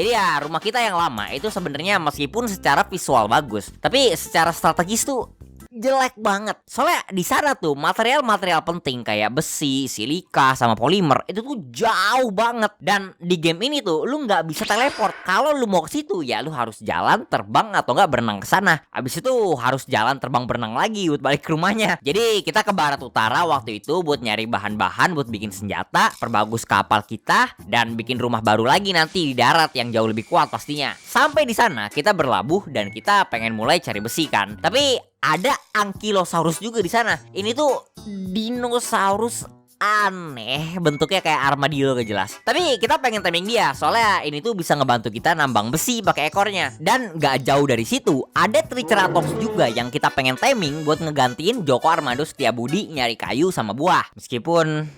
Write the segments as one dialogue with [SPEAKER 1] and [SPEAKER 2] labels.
[SPEAKER 1] Jadi ya rumah kita yang lama itu sebenarnya meskipun secara visual bagus, tapi secara strategis tuh jelek banget. Soalnya di sana tuh material-material penting kayak besi, silika, sama polimer itu tuh jauh banget. Dan di game ini tuh lu nggak bisa teleport. Kalau lu mau ke situ ya lu harus jalan, terbang atau nggak berenang ke sana. Habis itu harus jalan, terbang, berenang lagi buat balik ke rumahnya. Jadi kita ke barat utara waktu itu buat nyari bahan-bahan buat bikin senjata, perbagus kapal kita, dan bikin rumah baru lagi nanti di darat yang jauh lebih kuat pastinya. Sampai di sana kita berlabuh dan kita pengen mulai cari besi kan. Tapi ada Ankylosaurus juga di sana. Ini tuh dinosaurus aneh, bentuknya kayak armadillo gak jelas. Tapi kita pengen taming dia, soalnya ini tuh bisa ngebantu kita nambang besi pakai ekornya. Dan gak jauh dari situ ada Triceratops juga yang kita pengen taming buat ngegantiin Joko Armando Setiabudi nyari kayu sama buah. Meskipun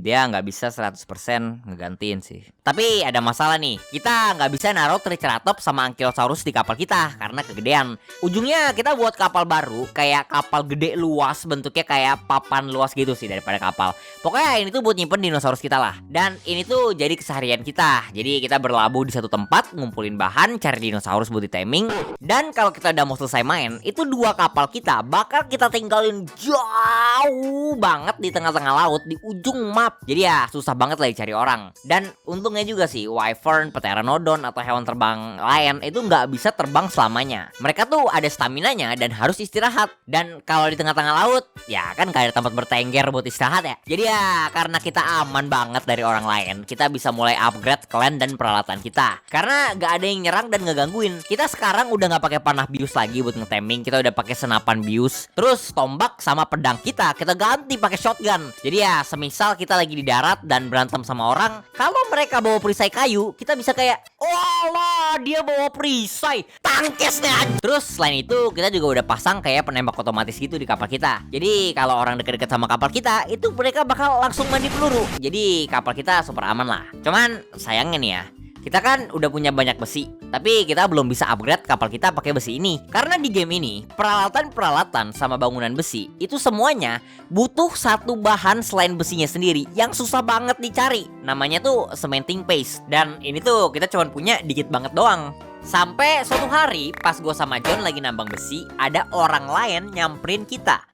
[SPEAKER 1] dia nggak bisa 100% ngegantiin sih. Tapi ada masalah nih. Kita nggak bisa naruh Triceratops sama Ankylosaurus di kapal kita karena kegedean. Ujungnya kita buat kapal baru, kayak kapal gede luas, bentuknya kayak papan luas gitu sih daripada kapal. Pokoknya ini tuh buat nyimpen dinosaurus kita lah. Dan ini tuh jadi keseharian kita. Jadi kita berlabuh di satu tempat, ngumpulin bahan, cari dinosaurus buat ditaming. Dan kalau kita udah mau selesai main, itu dua kapal kita bakal kita tinggalin jauh banget di tengah-tengah laut di ujung map. Jadi ya susah banget lah dicari orang. Dan untungnya juga sih Wyvern, Pteranodon atau hewan terbang lain itu nggak bisa terbang selamanya. Mereka tuh ada staminanya dan harus istirahat. Dan kalau di tengah-tengah laut ya kan gak ada tempat bertengger buat istirahat ya. Jadi ya karena kita aman banget dari orang lain, kita bisa mulai upgrade clan dan peralatan kita. Karena gak ada yang nyerang dan ngegangguin. Kita sekarang udah gak pakai panah bius lagi buat ngetaming. Kita udah pakai senapan bius. Terus tombak sama pedang kita ganti pakai shotgun. Jadi ya semisal kita lagi di darat dan berantem sama orang, kalau mereka bawa perisai kayu, kita bisa kayak, oh lah dia bawa perisai, tangkesnya. Terus selain itu kita juga udah pasang kayak penembak otomatis gitu di kapal kita. Jadi kalau orang deket-deket sama kapal kita, itu mereka bakal langsung mandi peluru. Jadi kapal kita super aman lah. Cuman sayangnya nih ya, kita kan udah punya banyak besi, tapi kita belum bisa upgrade kapal kita pakai besi ini. Karena di game ini, peralatan-peralatan sama bangunan besi itu semuanya butuh satu bahan selain besinya sendiri yang susah banget dicari. Namanya tuh cementing paste. Dan ini tuh kita cuma punya dikit banget doang. Sampai suatu hari pas gue sama John lagi nambang besi, ada orang lain nyamperin kita.